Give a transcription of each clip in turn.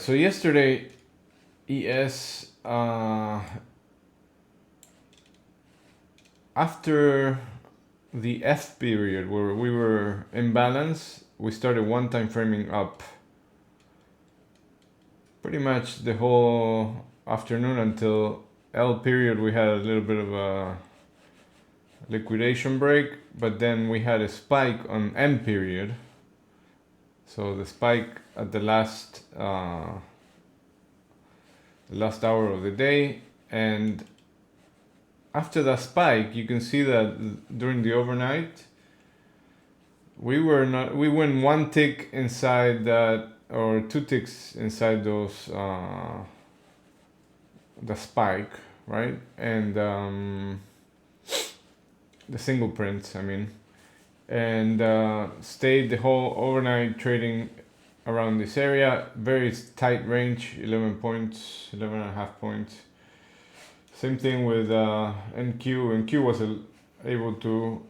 so yesterday ES after the F period where we were in balance, we started one time framing up pretty much the whole afternoon until L period. We had a little bit of a liquidation break, but then we had a spike on M period. So the spike at the last hour of the day, and after that spike, you can see that during the overnight, we went one tick inside that, or two ticks inside those, the spike, right? And the single prints, I mean, and stayed the whole overnight trading around this area. Very tight range, 11 points, 11 and a half points. Same thing with NQ. NQ was able to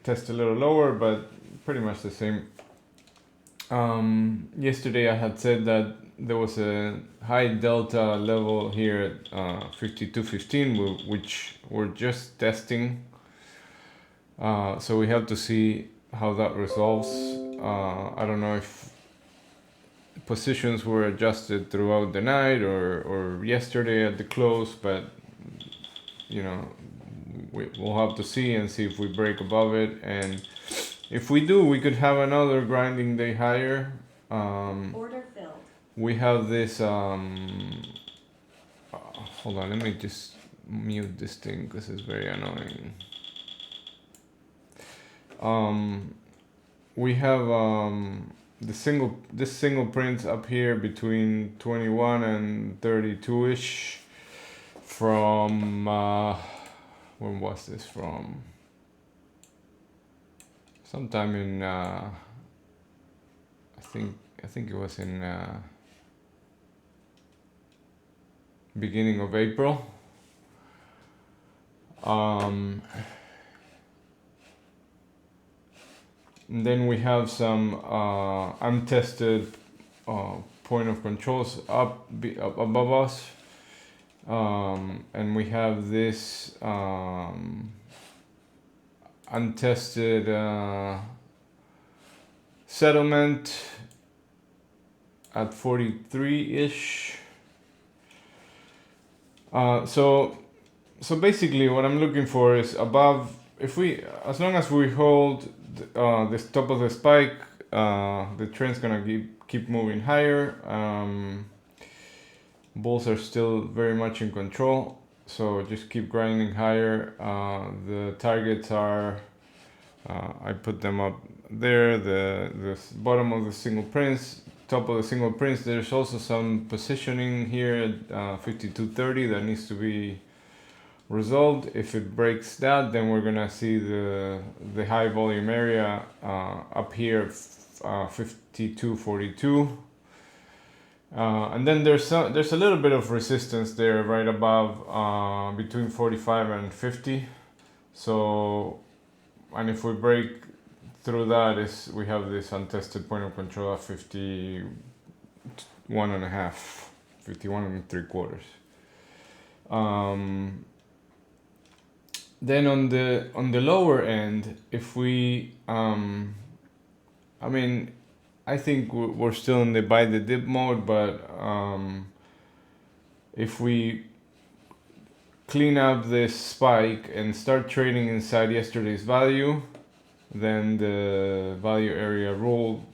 test a little lower, but pretty much the same. Yesterday I had said that there was a high delta level here at 52.15, which we're just testing. So we have to see how that resolves. I don't know if positions were adjusted throughout the night or yesterday at the close, but you know, we'll have to see if we break above it, and if we do, we could have another grinding day higher. Order filled. We have this. Hold on, let me just mute this thing because it's very annoying. We have this single print up here between 21 and 32ish from when was this from? Sometime in I think it was in beginning of April. And then we have some untested point of controls up above us, and we have this untested settlement at 43-ish. So basically what I'm looking for is above, as long as we hold this top of the spike, the trend's gonna keep moving higher. Bulls are still very much in control, so just keep grinding higher. The targets are, I put them up there, the bottom of the single prints, top of the single prints. There's also some positioning here at 52.30 that needs to be resolved. If it breaks that, then we're gonna see the high volume area up here, 52.42. And then there's a little bit of resistance there right above between 45 and 50. So, and if we break through that, we have this untested point of control at 51 and a half, 51 and 3/4. Then on the lower end, if we, I mean, I think we're still in the buy the dip mode, but if we clean up this spike and start trading inside yesterday's value, then the value area rule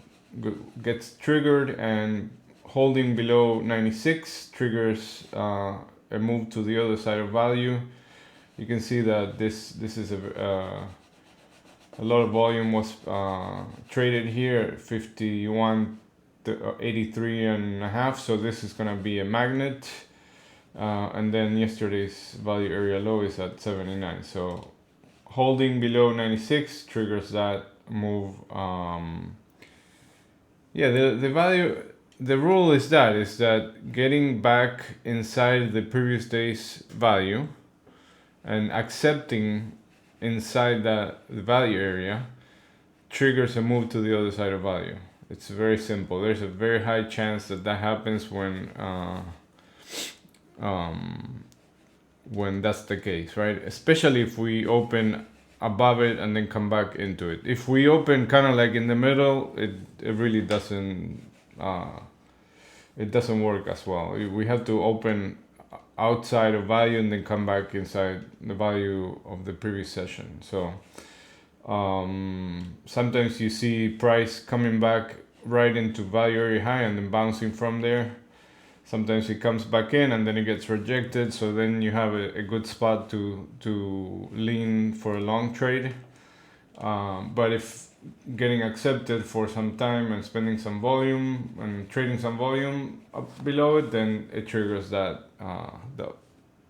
gets triggered, and holding below 96 triggers a move to the other side of value. You can see that this is a lot of volume was traded here at 51.83 and a half, so this is gonna be a magnet. And then yesterday's value area low is at 79, so holding below 96 triggers that move. The rule is that getting back inside the previous day's value and accepting inside the value area triggers a move to the other side of value. It's very simple. There's a very high chance that that happens when that's the case, right? Especially if we open above it and then come back into it. If we open kind of like in the middle, it really doesn't work as well. We have to open outside of value and then come back inside the value of the previous session. So sometimes you see price coming back right into value area high and then bouncing from there. Sometimes it comes back in and then it gets rejected, so then you have a good spot to lean for a long trade. But if getting accepted for some time and spending some volume and trading some volume up below it, then it triggers that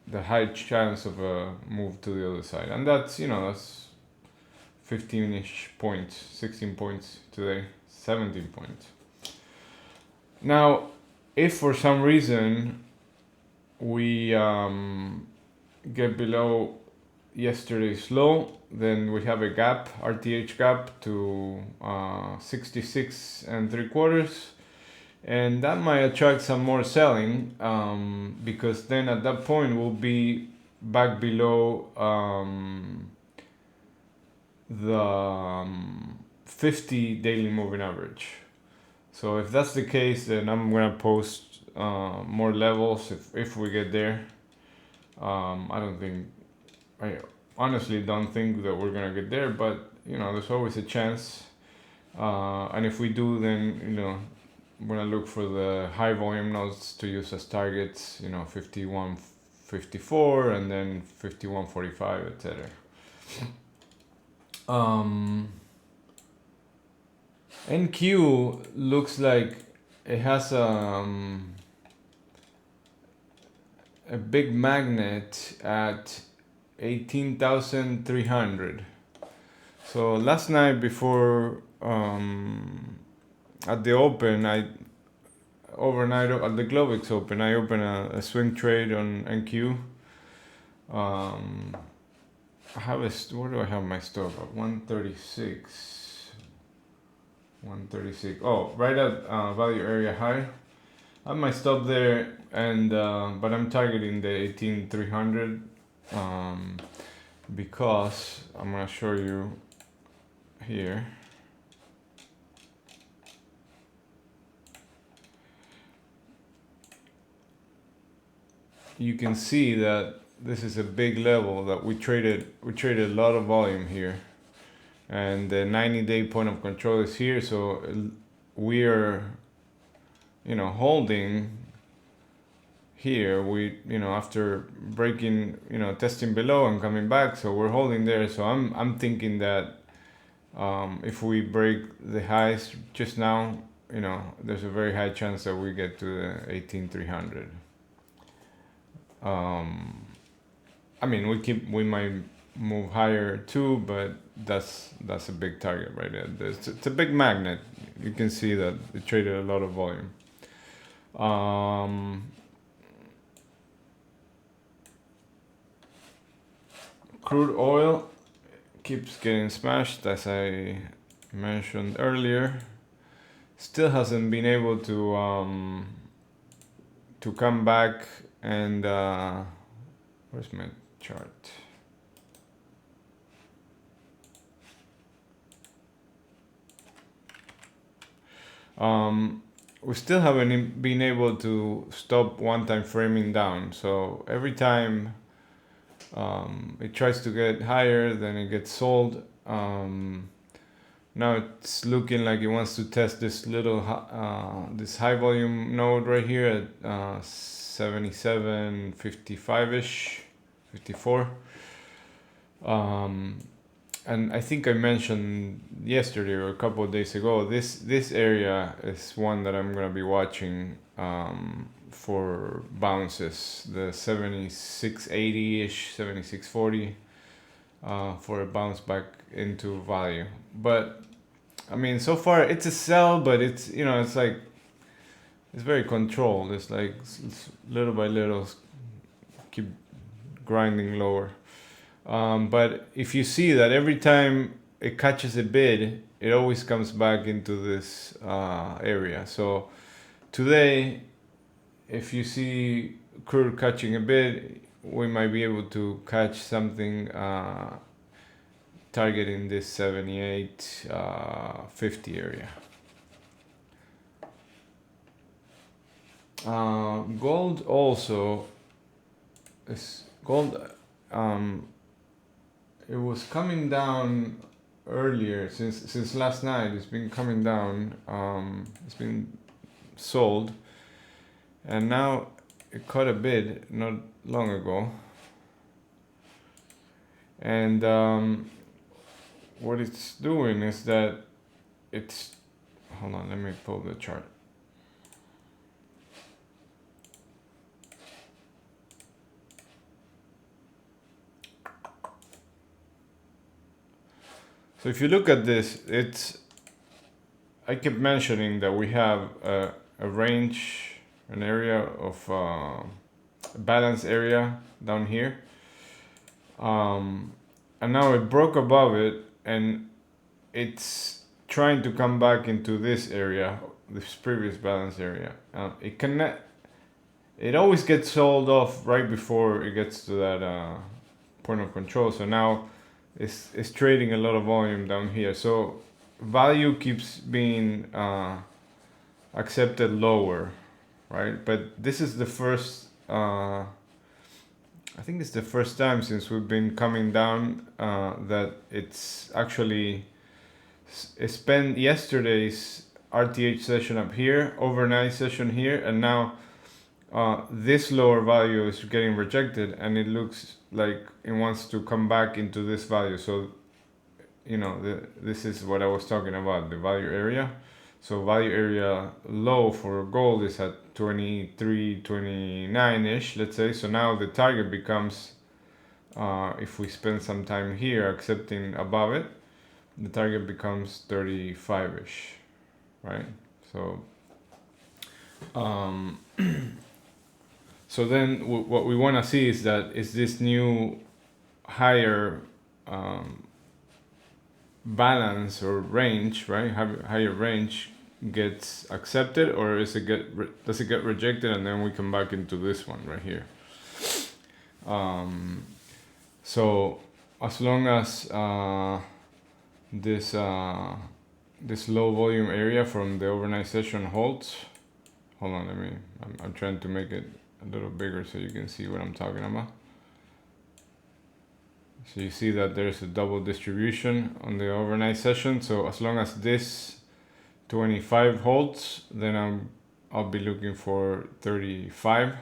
the high chance of a move to the other side. And that's 15-ish points, 16 points today, 17 points. Now, if for some reason we get below yesterday's low, then we have a gap, RTH gap to 66 3/4, and that might attract some more selling, because then at that point we'll be back below the 50 daily moving average. So if that's the case, then I'm gonna post more levels if we get there. I honestly don't think that we're gonna get there, but there's always a chance. And if we do, then I'm gonna look for the high volume nodes to use as targets. 51.54 and then 51.45, etc. NQ looks like it has a big magnet at 18,300. So last night before at the open, overnight at the Globex open, I opened a swing trade on NQ. Where do I have my stop? At 136. 136. Oh, right at value area high. I have my stop there, and but I'm targeting the 18,300 because I'm gonna show you here. You can see that this is a big level that we traded a lot of volume here, and the 90-day point of control is here, so we're holding here. We after breaking, testing below and coming back, so we're holding there. So I'm thinking that if we break the highs just now, there's a very high chance that we get to the 18,300. We might move higher too, but that's a big target right there. It's a big magnet. You can see that it traded a lot of volume. Crude oil keeps getting smashed, as I mentioned earlier. Still hasn't been able to come back, and where's my chart? We still haven't been able to stop one-time framing down. So every time it tries to get higher, then it gets sold. Now it's looking like it wants to test this little this high volume node right here at 77.55ish, 54. And I think I mentioned yesterday or a couple of days ago, this area is one that I'm gonna be watching for bounces, the 76.80ish, 76.40, for a bounce back into value. But so far it's a sell, but it's it's like it's very controlled. It's like little by little keep grinding lower. But if you see that every time it catches a bid, it always comes back into this area. So today, if you see crude catching a bit, we might be able to catch something targeting this 78 50 area. Gold also is gold. It was coming down earlier since last night. It's been coming down. It's been sold, and now it caught a bid not long ago. And what it's doing is that it's. Hold on, let me pull the chart. So if you look at this, I keep mentioning that we have a range, an area of a balance area down here. And now it broke above it, and it's trying to come back into this area, this previous balance area. It always gets sold off right before it gets to that point of control. So now it's trading a lot of volume down here. So value keeps being accepted lower, right? But this is the first. I think it's the first time since we've been coming down that it's actually spent yesterday's RTH session up here, overnight session here, and now this lower value is getting rejected, and it looks like it wants to come back into this value. So, you know, this is what I was talking about, the value area. So value area low for gold is at 23.29-ish, let's say. So now the target becomes, if we spend some time here accepting above it, the target becomes 35-ish, right? So so then what we want to see is that is this new higher balance or range, right? Higher range gets accepted, or does it get rejected, and then we come back into this one right here. So as long as this low volume area from the overnight session holds, hold on, I'm trying to make it a little bigger so you can see what I'm talking about. So you see that there's a double distribution on the overnight session. So as long as this 25 holds, then I'll be looking for 35,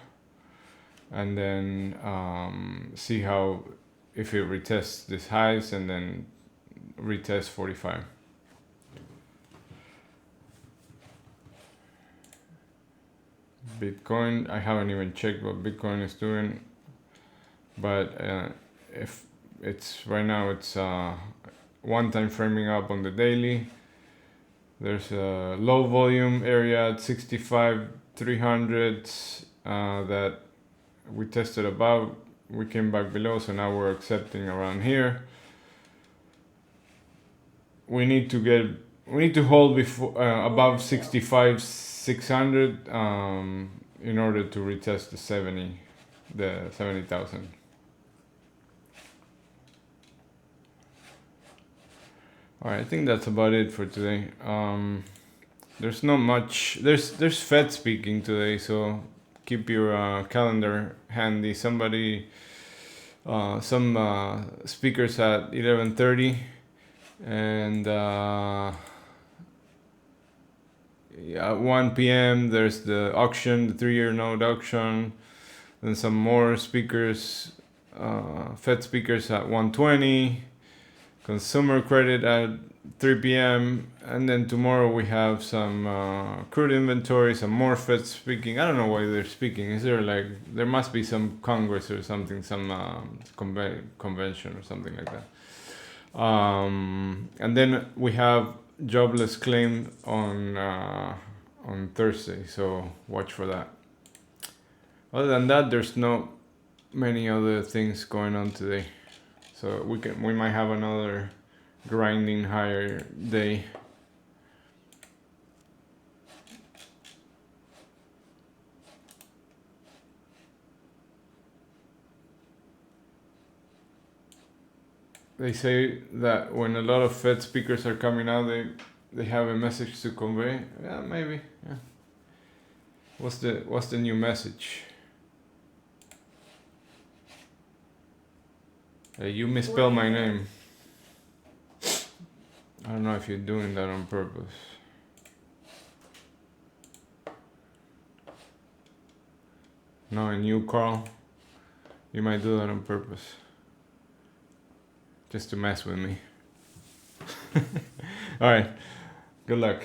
and then see how, if it retests this highs and then retest 45. Bitcoin, I haven't even checked what Bitcoin is doing, but if it's right now, it's one time framing up on the daily. There's a low volume area at 65,300 that we tested above. We came back below, so now we're accepting around here. We need to hold before above 65,600 in order to retest the 70,000. All right, I think that's about it for today. There's not much. There's Fed speaking today, so keep your calendar handy. Some speakers at 11:30, and at 1 p.m. there's the auction, the 3-year note auction. Then some more speakers, Fed speakers at 1:20. Consumer credit at 3 p.m. and then tomorrow we have some crude inventory, some more Fed speaking. I don't know why they're speaking. Is there there must be some Congress or something, some convention or something like that. And then we have jobless claim on Thursday, so watch for that. Other than that, there's no many other things going on today. So we might have another grinding higher day. They say that when a lot of Fed speakers are coming out, they have a message to convey. Yeah, maybe. Yeah. What's the new message? You misspelled my name. I don't know if you're doing that on purpose. Knowing you, Carl, you might do that on purpose. Just to mess with me. Alright, good luck.